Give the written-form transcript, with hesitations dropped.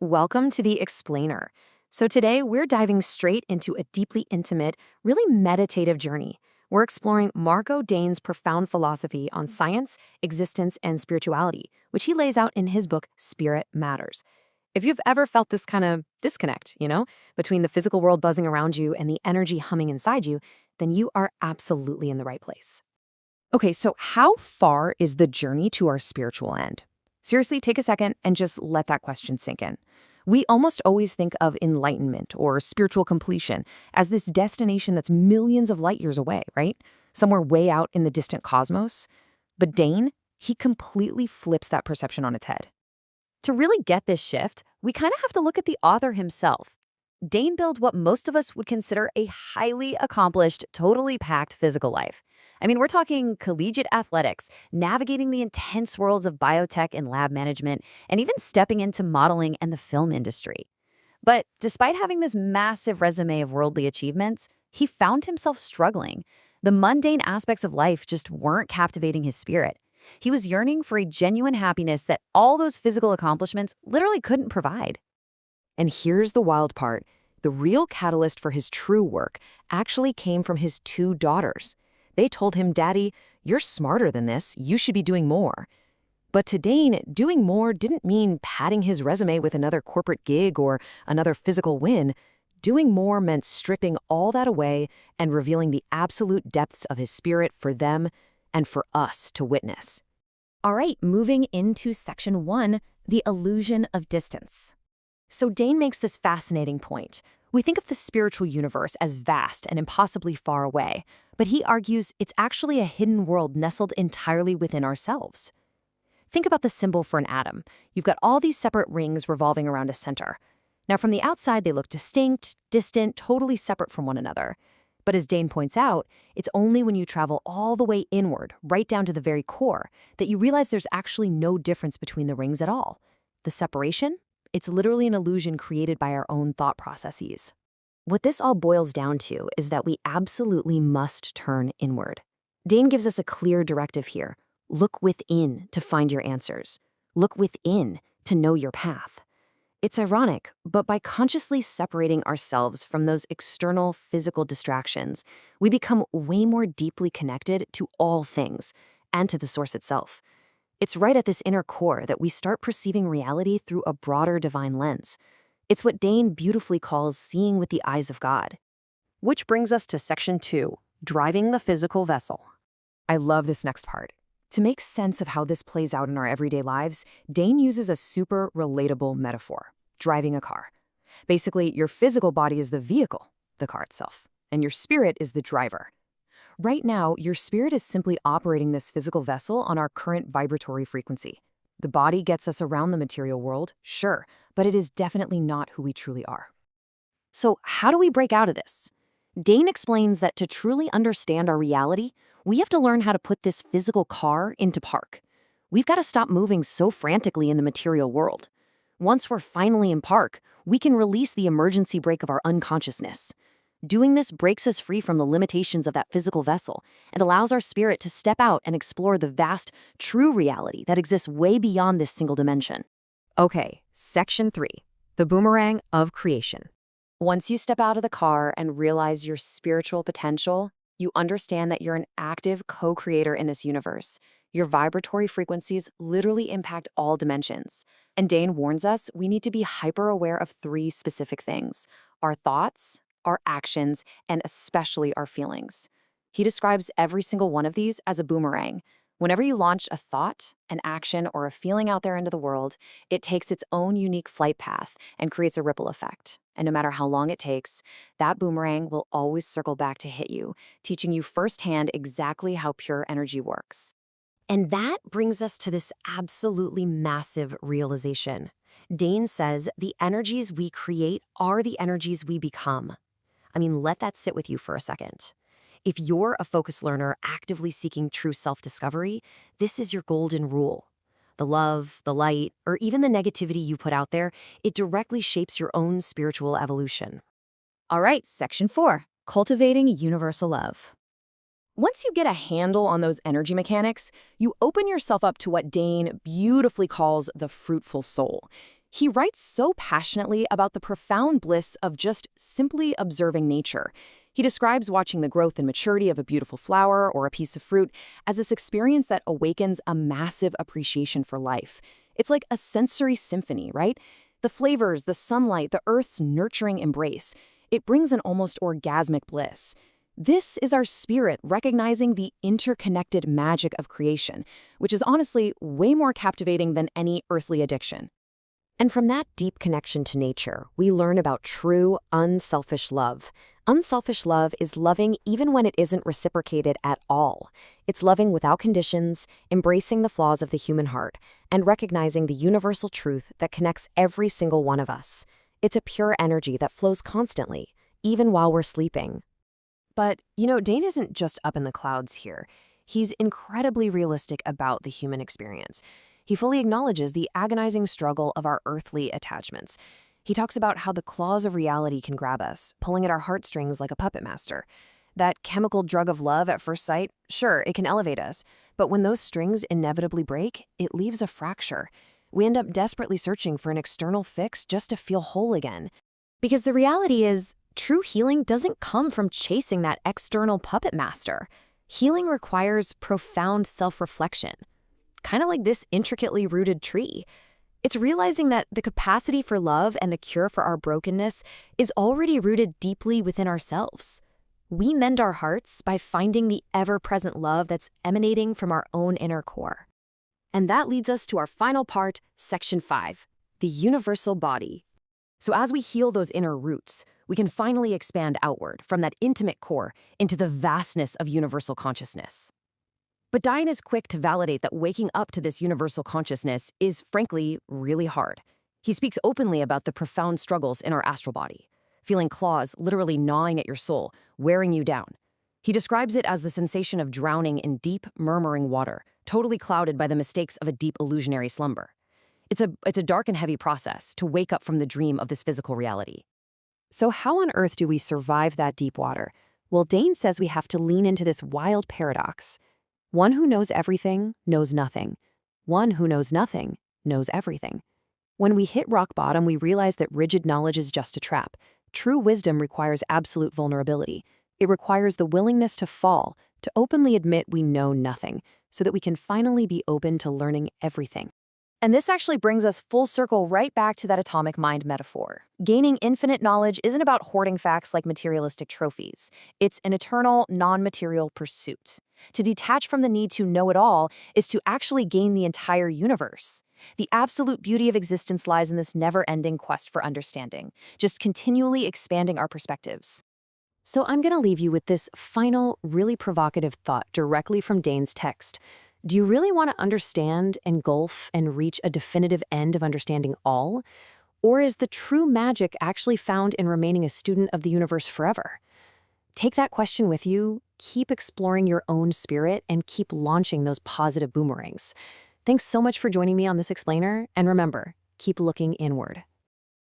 Welcome to The Explainer. So, today we're diving straight into a deeply intimate, really meditative journey. We're exploring Marco Dane's profound philosophy on science, existence, and spirituality, which he lays out in his book, Spirit Matters. If you've ever felt this kind of disconnect, between the physical world buzzing around you and the energy humming inside you, then you are absolutely in the right place. Okay, so how far is the journey to our spiritual end? Seriously, take a second and just let that question sink in. We almost always think of enlightenment or spiritual completion as this destination that's millions of light years away, right? Somewhere way out in the distant cosmos. But Dane, he completely flips that perception on its head. To really get this shift, we kind of have to look at the author himself. Dane built what most of us would consider a highly accomplished, totally packed physical life. I mean, we're talking collegiate athletics, navigating the intense worlds of biotech and lab management, and even stepping into modeling and the film industry. But despite having this massive resume of worldly achievements, he found himself struggling. The mundane aspects of life just weren't captivating his spirit. He was yearning for a genuine happiness that all those physical accomplishments literally couldn't provide. And here's the wild part. The real catalyst for his true work actually came from his two daughters. They told him, "Daddy, you're smarter than this. You should be doing more." But to Dane, doing more didn't mean padding his resume with another corporate gig or another physical win. Doing more meant stripping all that away and revealing the absolute depths of his spirit for them and for us to witness. All right, moving into section 1, the illusion of distance. So Dane makes this fascinating point. We think of the spiritual universe as vast and impossibly far away, but he argues it's actually a hidden world nestled entirely within ourselves. Think about the symbol for an atom. You've got all these separate rings revolving around a center. Now, from the outside, they look distinct, distant, totally separate from one another. But as Dane points out, it's only when you travel all the way inward, right down to the very core, that you realize there's actually no difference between the rings at all. The separation? It's literally an illusion created by our own thought processes. What this all boils down to is that we absolutely must turn inward. Dane gives us a clear directive here. Look within to find your answers. Look within to know your path. It's ironic, but by consciously separating ourselves from those external physical distractions, we become way more deeply connected to all things and to the source itself. It's right at this inner core that we start perceiving reality through a broader divine lens. It's what Dane beautifully calls seeing with the eyes of God. Which brings us to section 2, driving the physical vessel. I love this next part. To make sense of how this plays out in our everyday lives, Dane uses a super relatable metaphor, driving a car. Basically, your physical body is the vehicle, the car itself, and your spirit is the driver. Right now, your spirit is simply operating this physical vessel on our current vibratory frequency. The body gets us around the material world, sure, but it is definitely not who we truly are. So how do we break out of this? Dane explains that to truly understand our reality, we have to learn how to put this physical car into park. We've got to stop moving so frantically in the material world. Once we're finally in park, we can release the emergency brake of our unconsciousness. Doing this breaks us free from the limitations of that physical vessel and allows our spirit to step out and explore the vast, true reality that exists way beyond this single dimension. Okay, section 3, the boomerang of creation. Once you step out of the car and realize your spiritual potential, you understand that you're an active co-creator in this universe. Your vibratory frequencies literally impact all dimensions. And Dane warns us we need to be hyper-aware of 3 specific things: our thoughts, our actions, and especially our feelings. He describes every single one of these as a boomerang. Whenever you launch a thought, an action, or a feeling out there into the world, it takes its own unique flight path and creates a ripple effect. And no matter how long it takes, that boomerang will always circle back to hit you, teaching you firsthand exactly how pure energy works. And that brings us to this absolutely massive realization. Dane says the energies we create are the energies we become. I mean, let that sit with you for a second. If you're a focused learner actively seeking true self-discovery, this is your golden rule. The love, the light, or even the negativity you put out there, it directly shapes your own spiritual evolution. All right, section 4, cultivating universal love. Once you get a handle on those energy mechanics, you open yourself up to what Dane beautifully calls the fruitful soul. He writes so passionately about the profound bliss of just simply observing nature. He describes watching the growth and maturity of a beautiful flower or a piece of fruit as this experience that awakens a massive appreciation for life. It's like a sensory symphony, right? The flavors, the sunlight, the earth's nurturing embrace. It brings an almost orgasmic bliss. This is our spirit recognizing the interconnected magic of creation, which is honestly way more captivating than any earthly addiction. And from that deep connection to nature, we learn about true, unselfish love. Unselfish love is loving even when it isn't reciprocated at all. It's loving without conditions, embracing the flaws of the human heart, and recognizing the universal truth that connects every single one of us. It's a pure energy that flows constantly, even while we're sleeping. But, Dane isn't just up in the clouds here. He's incredibly realistic about the human experience. He fully acknowledges the agonizing struggle of our earthly attachments. He talks about how the claws of reality can grab us, pulling at our heartstrings like a puppet master. That chemical drug of love at first sight, sure, it can elevate us, but when those strings inevitably break, it leaves a fracture. We end up desperately searching for an external fix just to feel whole again. Because the reality is, true healing doesn't come from chasing that external puppet master. Healing requires profound self-reflection. Kind of like this intricately rooted tree. It's realizing that the capacity for love and the cure for our brokenness is already rooted deeply within ourselves. We mend our hearts by finding the ever-present love that's emanating from our own inner core. And that leads us to our final part, Section 5, the universal body. So as we heal those inner roots, we can finally expand outward from that intimate core into the vastness of universal consciousness. But Dine is quick to validate that waking up to this universal consciousness is, frankly, really hard. He speaks openly about the profound struggles in our astral body, feeling claws literally gnawing at your soul, wearing you down. He describes it as the sensation of drowning in deep, murmuring water, totally clouded by the mistakes of a deep illusionary slumber. It's a dark and heavy process to wake up from the dream of this physical reality. So how on earth do we survive that deep water? Well, Dane says we have to lean into this wild paradox. One who knows everything knows nothing. One who knows nothing knows everything. When we hit rock bottom, we realize that rigid knowledge is just a trap. True wisdom requires absolute vulnerability. It requires the willingness to fall, to openly admit we know nothing, so that we can finally be open to learning everything. And this actually brings us full circle right back to that atomic mind metaphor. Gaining infinite knowledge isn't about hoarding facts like materialistic trophies. It's an eternal, non-material pursuit. To detach from the need to know it all is to actually gain the entire universe. The absolute beauty of existence lies in this never-ending quest for understanding, just continually expanding our perspectives. So I'm going to leave you with this final, really provocative thought directly from Dane's text. Do you really want to understand, engulf, and reach a definitive end of understanding all? Or is the true magic actually found in remaining a student of the universe forever? Take that question with you, keep exploring your own spirit, and keep launching those positive boomerangs. Thanks so much for joining me on this explainer, and remember, keep looking inward.